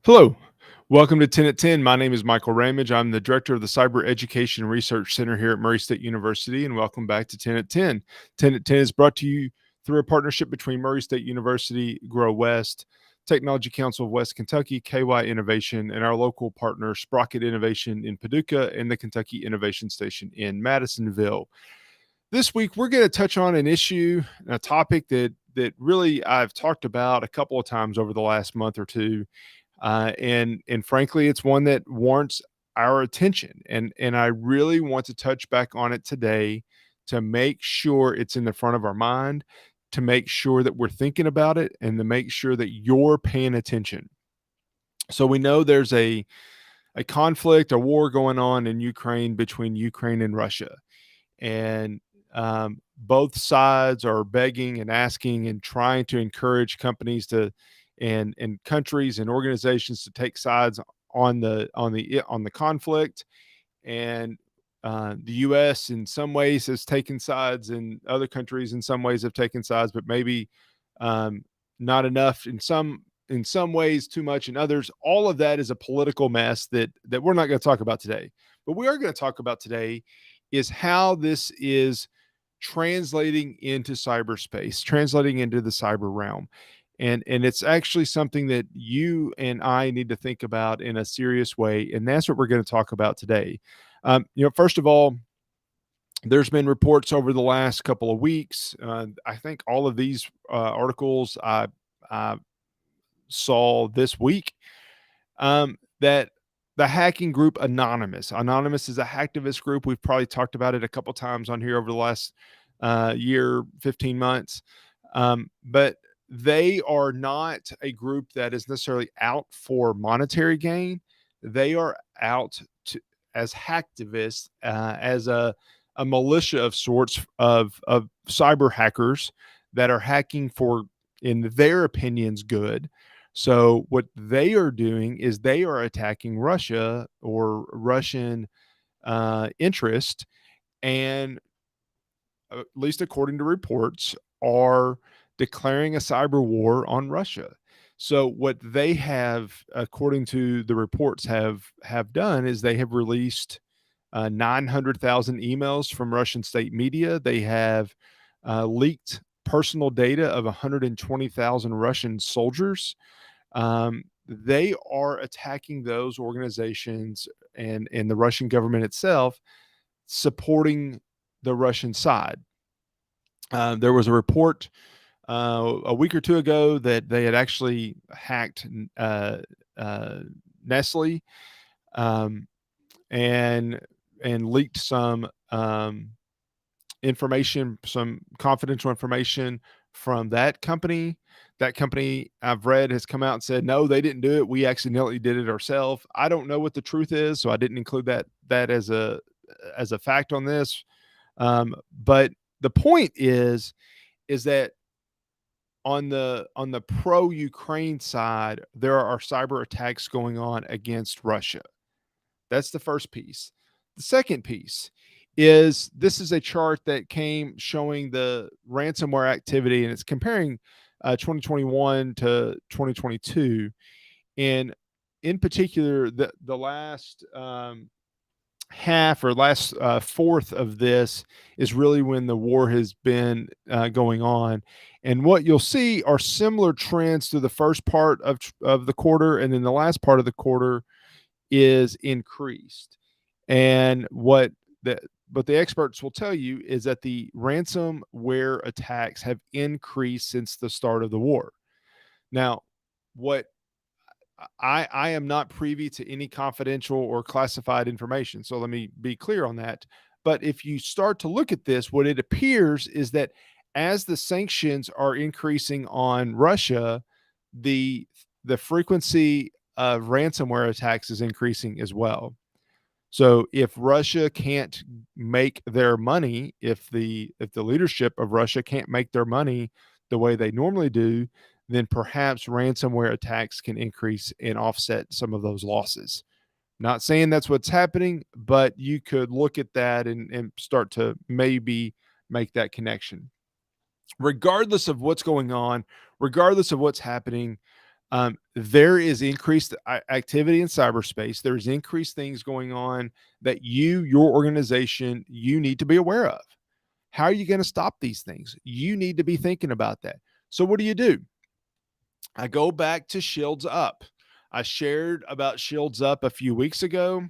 Hello, welcome to 10 at 10. My name is Michael Ramage. I'm the director of the Cyber Education Research Center here at Murray State University, and welcome back to 10 at 10. 10 at 10 is brought to you through a partnership between Murray State University, Grow West, Technology Council of West Kentucky, KY Innovation, and our local partner, Sprocket Innovation in Paducah, and the Kentucky Innovation Station in Madisonville. This week, we're going to touch on an issue, a topic that really I've talked about a couple of times over the last month or two, and frankly, it's one that warrants our attention. And I really want to touch back on it today to make sure it's in the front of our mind, to make sure that we're thinking about it, and to make sure that you're paying attention. So we know there's a conflict, a war going on in Ukraine between Ukraine and Russia, and both sides are begging and asking and trying to encourage companies to and countries and organizations to take sides on the conflict. And the U.S. in some ways has taken sides, and other countries in some ways have taken sides, but maybe not enough in some ways, too much in others. All of that is a political mess that we're not going to talk about today. But we are going to talk about today is how this is translating into cyberspace, translating into the cyber realm. And it's actually something that you and I need to think about in a serious way. And that's what we're going to talk about today. First of all, there's been reports over the last couple of weeks. I think all of these articles I saw this week, that the hacking group Anonymous is a hacktivist group. We've probably talked about it a couple times on here over the last year, 15 months. But they are not a group that is necessarily out for monetary gain. They are out as hacktivists, as a militia of sorts of cyber hackers that are hacking for, in their opinions, good. So what they are doing is they are attacking Russia or Russian interest, and at least according to reports, are declaring a cyber war on Russia. So what they have, according to the reports, have done is they have released 900,000 emails from Russian state media. They have leaked personal data of 120,000 Russian soldiers. They are attacking those organizations and the Russian government itself, supporting the Russian side. There was a report a week or two ago that they had actually hacked Nestle, and leaked some information, some confidential information from that company. That company, I've read, has come out and said, no, they didn't do it. We accidentally did it ourselves. I don't know what the truth is, so I didn't include that as a fact on this. But the point is that on the pro-Ukraine side, there are cyber attacks going on against Russia. That's the first piece. The second piece is, this is a chart that came showing the ransomware activity, and it's comparing 2021 to 2022. And in particular, the last half or last fourth of this is really when the war has been going on. And what you'll see are similar trends to the first part of the quarter, and then the last part of the quarter is increased. And what the experts will tell you is that the ransomware attacks have increased since the start of the war. Now, what I am not privy to any confidential or classified information, so let me be clear on that. But if you start to look at this, what it appears is that as the sanctions are increasing on Russia, the frequency of ransomware attacks is increasing as well. So if Russia can't make their money, if the leadership of Russia can't make their money the way they normally do, then perhaps ransomware attacks can increase and offset some of those losses. Not saying that's what's happening, but you could look at that and start to maybe make that connection. Regardless of what's going on, regardless of what's happening, There is increased activity in cyberspace. There's increased things going on that your organization, you need to be aware of. How are you going to stop these things? You need to be thinking about that. So what do? I go back to Shields Up. I shared about Shields Up a few weeks ago.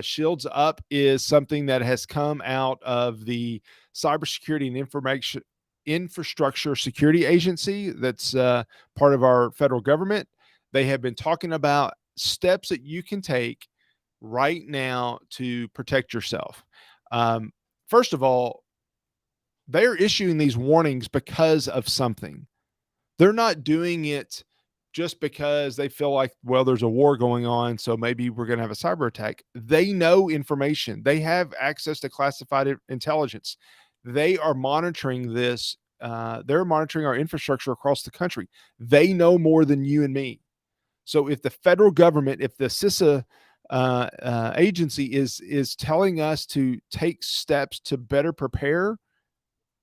Shields Up is something that has come out of the Cybersecurity and Information Infrastructure Security Agency. That's part of our federal government. They have been talking about steps that you can take right now to protect yourself. Um, First of all, they're issuing these warnings because of something. They're not doing it just because they feel like, well, there's a war going on, so maybe we're going to have a cyber attack. They know information. They have access to classified intelligence. They are monitoring this. They're monitoring our infrastructure across the country. They know more than you and me. So if the federal government, if the CISA agency is telling us to take steps to better prepare,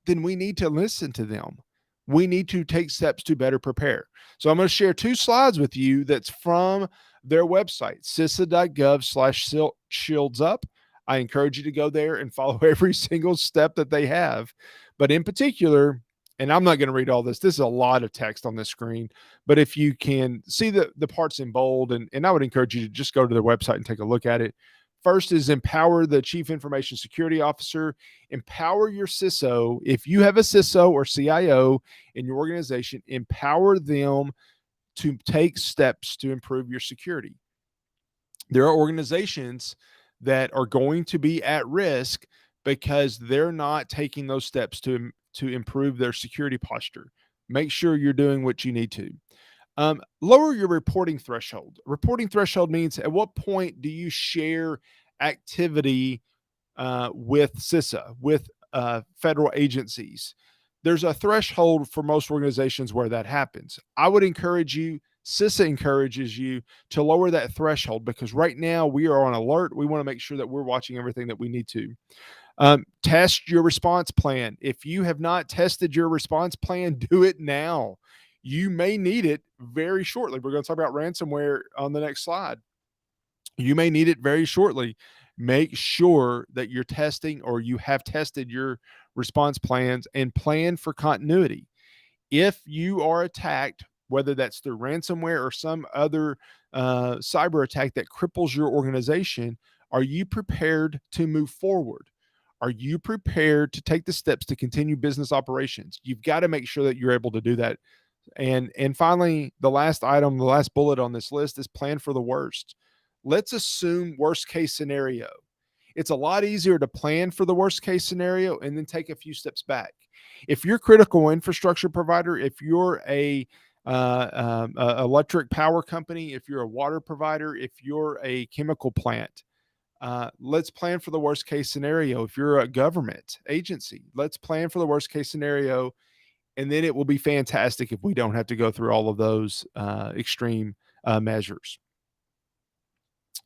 then we need to listen to them. We need to take steps to better prepare. So I'm going to share 2 slides with you that's from their website, cisa.gov/shields up. I encourage you to go there and follow every single step that they have. But in particular, and I'm not going to read all this. This is a lot of text on the screen. But if you can see the parts in bold, and I would encourage you to just go to their website and take a look at it. First is empower the Chief Information Security Officer. Empower your CISO. If you have a CISO or CIO in your organization, empower them to take steps to improve your security. There are organizations that are going to be at risk because they're not taking those steps to improve their security posture. Make sure you're doing what you need to. Lower your reporting threshold. Reporting threshold means at what point do you share activity with CISA, with federal agencies? There's a threshold for most organizations where that happens. I would encourage you, CISA encourages you to lower that threshold because right now we are on alert. We want to make sure that we're watching everything that we need to. Test your response plan. If you have not tested your response plan, do it now. You may need it very shortly. We're going to talk about ransomware on the next slide. You may need it very shortly. Make sure that you're testing or you have tested your response plans and plan for continuity. If you are attacked, whether that's through ransomware or some other cyber attack that cripples your organization, are you prepared to move forward? Are you prepared to take the steps to continue business operations? You've got to make sure that you're able to do that. And finally, the last item, the last bullet on this list is plan for the worst. Let's assume worst case scenario. It's a lot easier to plan for the worst case scenario and then take a few steps back. If you're a critical infrastructure provider, if you're a electric power company, if you're a water provider, if you're a chemical plant, let's plan for the worst case scenario. If you're a government agency, let's plan for the worst case scenario. And then it will be fantastic if we don't have to go through all of those extreme measures.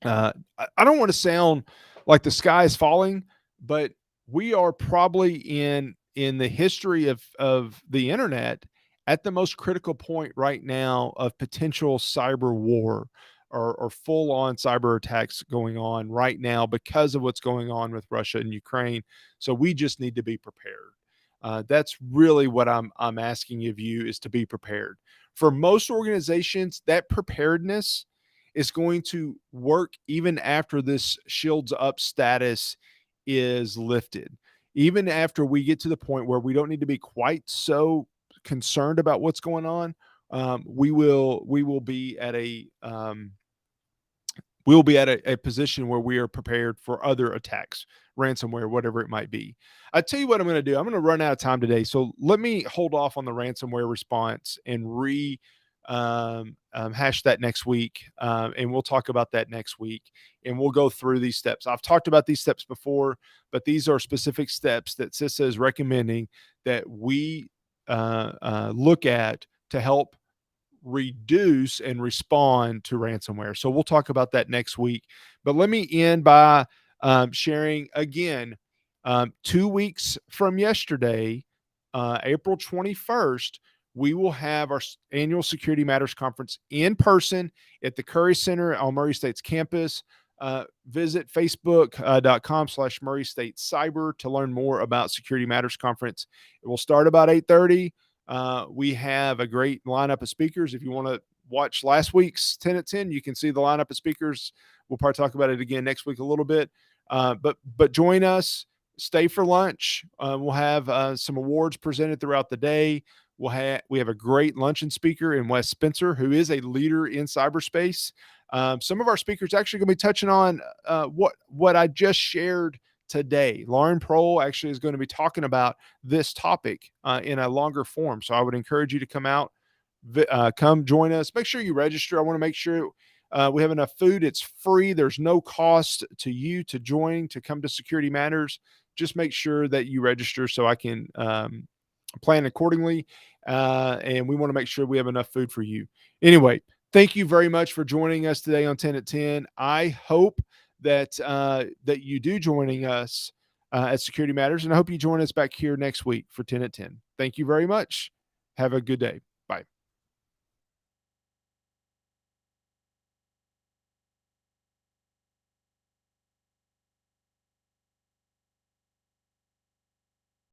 I don't want to sound like the sky is falling, but we are probably in the history of the internet at the most critical point right now of potential cyber war or full-on cyber attacks going on right now because of what's going on with Russia and Ukraine. So we just need to be prepared. That's really what I'm asking of you, is to be prepared. For most organizations, that preparedness is going to work even after this Shields Up status is lifted. Even after we get to the point where we don't need to be quite so concerned about what's going on, we will be at a we'll be at a position where we are prepared for other attacks, ransomware, whatever it might be. I tell you what I'm going to do. I'm going to run out of time today, so let me hold off on the ransomware response and hash that next week, and we'll talk about that next week, and we'll go through these steps. I've talked about these steps before, but these are specific steps that CISA is recommending that we look at to help reduce and respond to ransomware. So we'll talk about that next week. But let me end by sharing again, 2 weeks from yesterday, April 21st, we will have our annual Security Matters Conference in person at the Curry Center on Murray State's campus. Visit facebook.com/Murray State Cyber to learn more about Security Matters Conference. It will start about 8:30. We have a great lineup of speakers. If you want to watch last week's 10 at 10, you can see the lineup of speakers. We'll probably talk about it again next week a little bit. But join us. Stay for lunch. We'll have some awards presented throughout the day. We have a great luncheon speaker in Wes Spencer, who is a leader in cyberspace. Some of our speakers actually going to be touching on what I just shared today. Lauren Prohl actually is going to be talking about this topic in a longer form. So I would encourage you to come out, come join us. Make sure you register. I want to make sure we have enough food. It's free. There's no cost to you to join, to come to Security Matters. Just make sure that you register so I can plan accordingly. And we want to make sure we have enough food for you. Anyway, thank you very much for joining us today on 10 at 10. I hope that you do joining us at Security Matters, and I hope you join us back here next week for 10 at 10. Thank you very much. Have a good day.